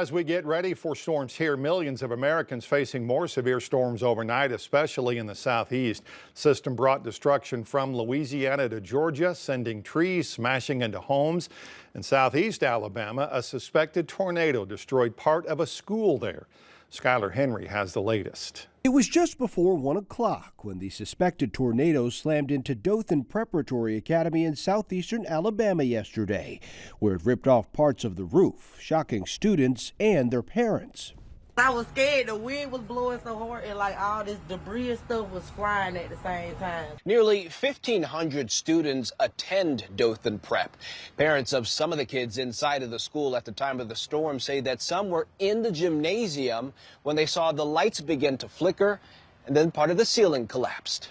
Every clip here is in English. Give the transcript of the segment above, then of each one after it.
As we get ready for storms here, millions of Americans facing more severe storms overnight, especially in the southeast. System brought destruction from Louisiana to Georgia, sending trees smashing into homes. In southeast Alabama, a suspected tornado destroyed part of a school there. Skylar Henry has the latest. It was just before 1 o'clock when the suspected tornado slammed into Dothan Preparatory Academy in southeastern Alabama yesterday, where it ripped off parts of the roof, shocking students and their parents. I was scared. The wind was blowing so hard and like all this debris and stuff was flying at the same time. Nearly 1,500 students attend Dothan Prep. Parents of some of the kids inside of the school at the time of the storm say that some were in the gymnasium when they saw the lights begin to flicker and then part of the ceiling collapsed.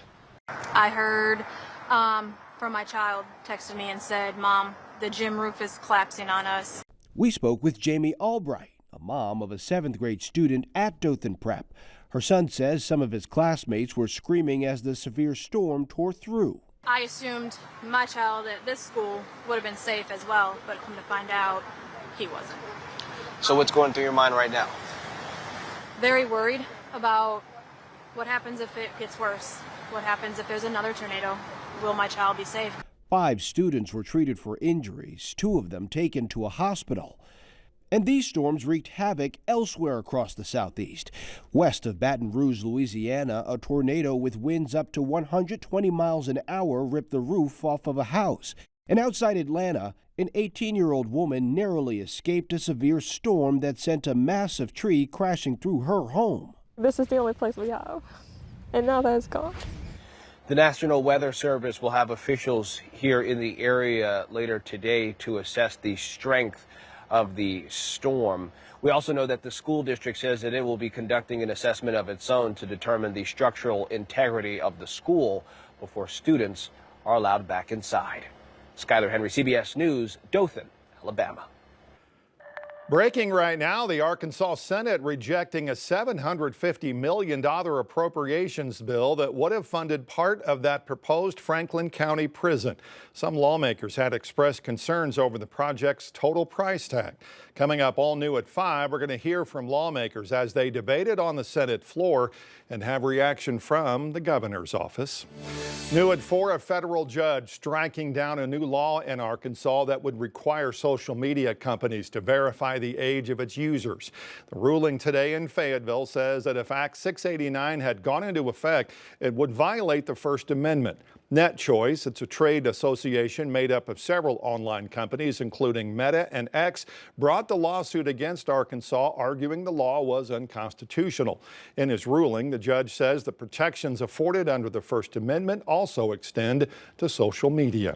I heard from my child texted me and said, "Mom, the gym roof is collapsing on us." We spoke with Jamie Albright, a mom of a 7th grade student at Dothan Prep. Her son says some of his classmates were screaming as the severe storm tore through. I assumed my child at this school would have been safe as well, but come to find out, he wasn't. So what's going through your mind right now? Very worried about what happens if it gets worse. What happens if there's another tornado? Will my child be safe? 5 students were treated for injuries, 2 of them taken to a hospital. And these storms wreaked havoc elsewhere across the southeast. West of Baton Rouge, Louisiana, a tornado with winds up to 120 miles an hour ripped the roof off of a house. And outside Atlanta, an 18-year-old woman narrowly escaped a severe storm that sent a massive tree crashing through her home. This is the only place we have, and now that it's gone. The National Weather Service will have officials here in the area later today to assess the strength of the storm. We also know that the school district says that it will be conducting an assessment of its own to determine the structural integrity of the school before students are allowed back inside. Skylar Henry, CBS News, Dothan, Alabama. Breaking right now, the Arkansas Senate rejecting a $750 million appropriations bill that would have funded part of that proposed Franklin County prison. Some lawmakers had expressed concerns over the project's total price tag. Coming up all new at 5, we're going to hear from lawmakers as they debated on the Senate floor and have reaction from the governor's office. New at 4, a federal judge striking down a new law in Arkansas that would require social media companies to verify the age of its users. The ruling today in Fayetteville says that if Act 689 had gone into effect, it would violate the First Amendment. NetChoice, it's a trade association made up of several online companies, including Meta and X, brought the lawsuit against Arkansas, arguing the law was unconstitutional. In his ruling, the judge says the protections afforded under the First Amendment also extend to social media.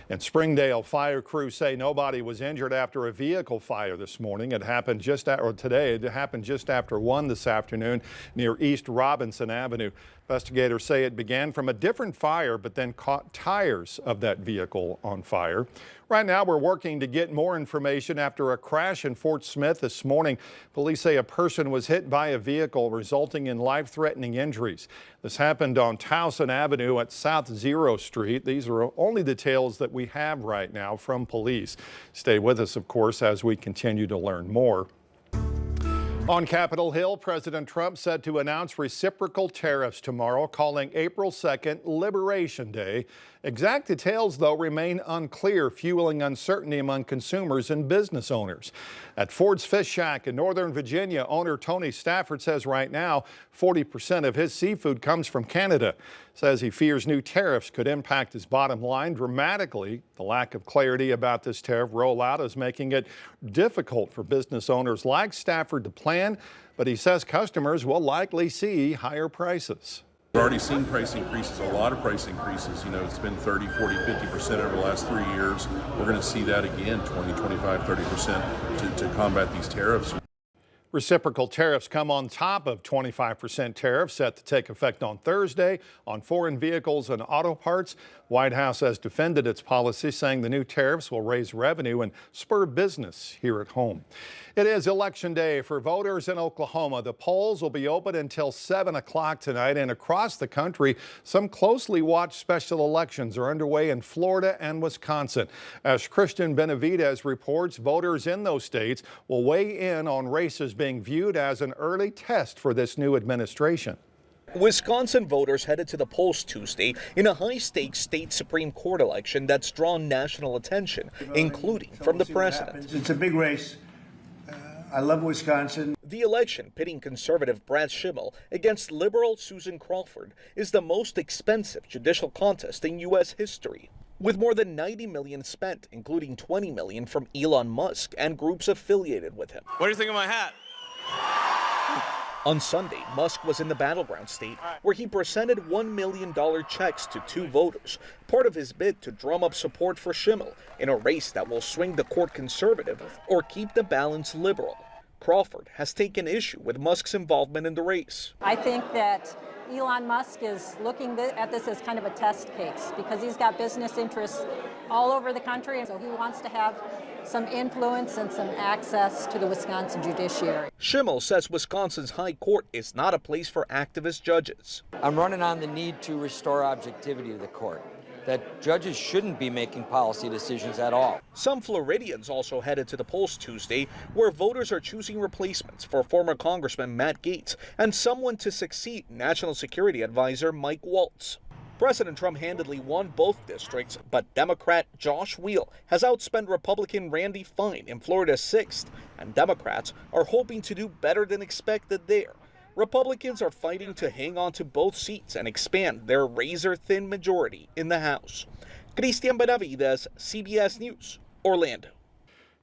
In Springdale, fire crews say nobody was injured after a vehicle fire this morning. It happened just today. It happened just after 1 this afternoon near East Robinson Avenue. Investigators say it began from a different fire, but then caught tires of that vehicle on fire. Right now, we're working to get more information after a crash in Fort Smith this morning. Police say a person was hit by a vehicle, resulting in life-threatening injuries. This happened on Towson Avenue at South Zero Street. These are only details that we have right now from police. Stay with us, of course, as we continue to learn more. On Capitol Hill, President Trump said to announce reciprocal tariffs tomorrow, calling April 2nd Liberation Day. Exact details, though, remain unclear, fueling uncertainty among consumers and business owners. At Ford's Fish Shack in Northern Virginia, owner Tony Stafford says right now 40% of his seafood comes from Canada. Says he fears new tariffs could impact his bottom line dramatically. The lack of clarity about this tariff rollout is making it difficult for business owners like Stafford to plan, but he says customers will likely see higher prices. We've already seen price increases, a lot of price increases. You know, it's been 30, 40, 50% over the last 3 years. We're going to see that again, 20, 25, 30% to combat these tariffs. Reciprocal tariffs come on top of 25% tariffs set to take effect on Thursday on foreign vehicles and auto parts. White House has defended its policy, saying the new tariffs will raise revenue and spur business here at home. It is Election Day for voters in Oklahoma. The polls will be open until 7 o'clock tonight, and across the country, some closely watched special elections are underway in Florida and Wisconsin. As Christian Benavidez reports, voters in those states will weigh in on races being viewed as an early test for this new administration. Wisconsin voters headed to the polls Tuesday in a high-stakes state Supreme Court election that's drawn national attention, including from the president. It's a big race. I love Wisconsin. The election pitting conservative Brad Schimmel against liberal Susan Crawford is the most expensive judicial contest in U.S. history, with more than $90 million spent, including $20 million from Elon Musk and groups affiliated with him. What do you think of my hat? On Sunday, Musk was in the battleground state where he presented $1 million checks to two voters, part of his bid to drum up support for Schimmel in a race that will swing the court conservative or keep the balance liberal. Crawford has taken issue with Musk's involvement in the race. I think that Elon Musk is looking at this as kind of a test case because he's got business interests all over the country, and so he wants to have some influence and some access to the Wisconsin judiciary. Schimmel says Wisconsin's high court is not a place for activist judges. I'm running on the need to restore objectivity to the court, that judges shouldn't be making policy decisions at all. Some Floridians also headed to the polls Tuesday, where voters are choosing replacements for former Congressman Matt Gaetz and someone to succeed National Security Advisor Mike Waltz. President Trump handedly won both districts, but Democrat Josh Weil has outspent Republican Randy Fine in Florida's 6th, and Democrats are hoping to do better than expected there. Republicans are fighting to hang on to both seats and expand their razor-thin majority in the House. Christian Benavidez, CBS News, Orlando.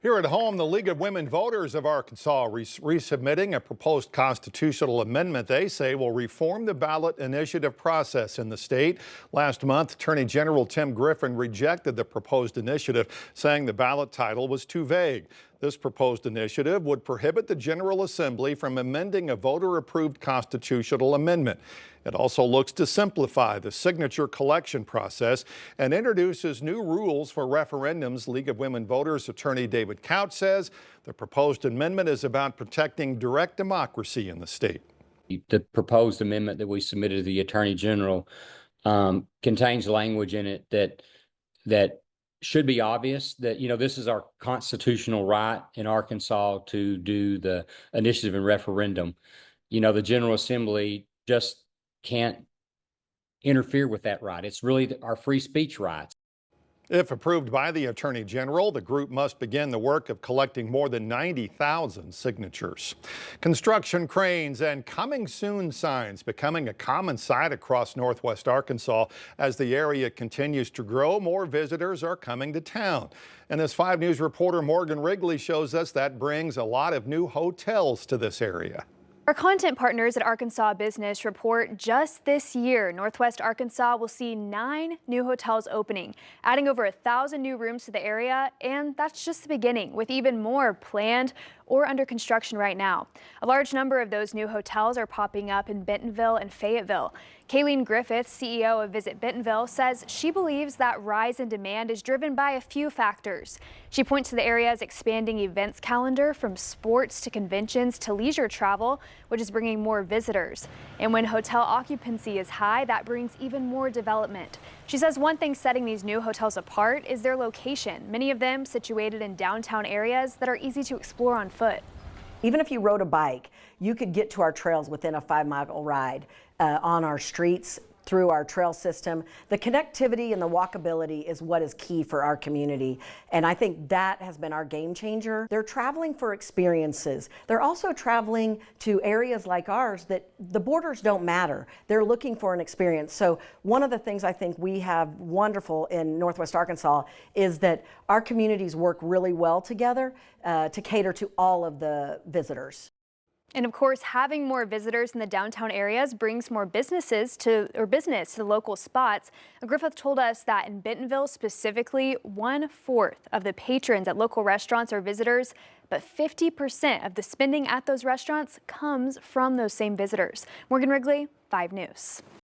Here at home, the League of Women Voters of Arkansas resubmitting a proposed constitutional amendment they say will reform the ballot initiative process in the state. Last month, Attorney General Tim Griffin rejected the proposed initiative, saying the ballot title was too vague. This proposed initiative would prohibit the General Assembly from amending a voter-approved constitutional amendment. It also looks to simplify the signature collection process and introduces new rules for referendums. League of Women Voters attorney David Couch says the proposed amendment is about protecting direct democracy in the state. The proposed amendment that we submitted to the Attorney General contains language in it that should be obvious, that, you know, this is our constitutional right in Arkansas to do the initiative and referendum. You know, the General Assembly just can't interfere with that right. It's really our free speech rights. If approved by the Attorney General, the group must begin the work of collecting more than 90,000 signatures. Construction cranes and coming soon signs becoming a common sight across Northwest Arkansas. As the area continues to grow, more visitors are coming to town. And as 5 News reporter Morgan Wrigley shows us, that brings a lot of new hotels to this area. Our content partners at Arkansas Business report just this year, Northwest Arkansas will see 9 new hotels opening, adding over 1,000 new rooms to the area, and that's just the beginning, with even more planned or under construction right now. A large number of those new hotels are popping up in Bentonville and Fayetteville. Kayleen Griffith, CEO of Visit Bentonville, says she believes that rise in demand is driven by a few factors. She points to the area's expanding events calendar, from sports to conventions to leisure travel, which is bringing more visitors. And when hotel occupancy is high, that brings even more development. She says one thing setting these new hotels apart is their location, many of them situated in downtown areas that are easy to explore on foot. Even if you rode a bike, you could get to our trails within a 5-mile ride on our streets, through our trail system. The connectivity and the walkability is what is key for our community, and I think that has been our game changer. They're traveling for experiences. They're also traveling to areas like ours that the borders don't matter. They're looking for an experience. So one of the things I think we have wonderful in Northwest Arkansas is that our communities work really well together to cater to all of the visitors. And of course, having more visitors in the downtown areas brings more business to the local spots. Griffith told us that in Bentonville specifically, 1/4 of the patrons at local restaurants are visitors, but 50% of the spending at those restaurants comes from those same visitors. Morgan Wrigley, 5 News.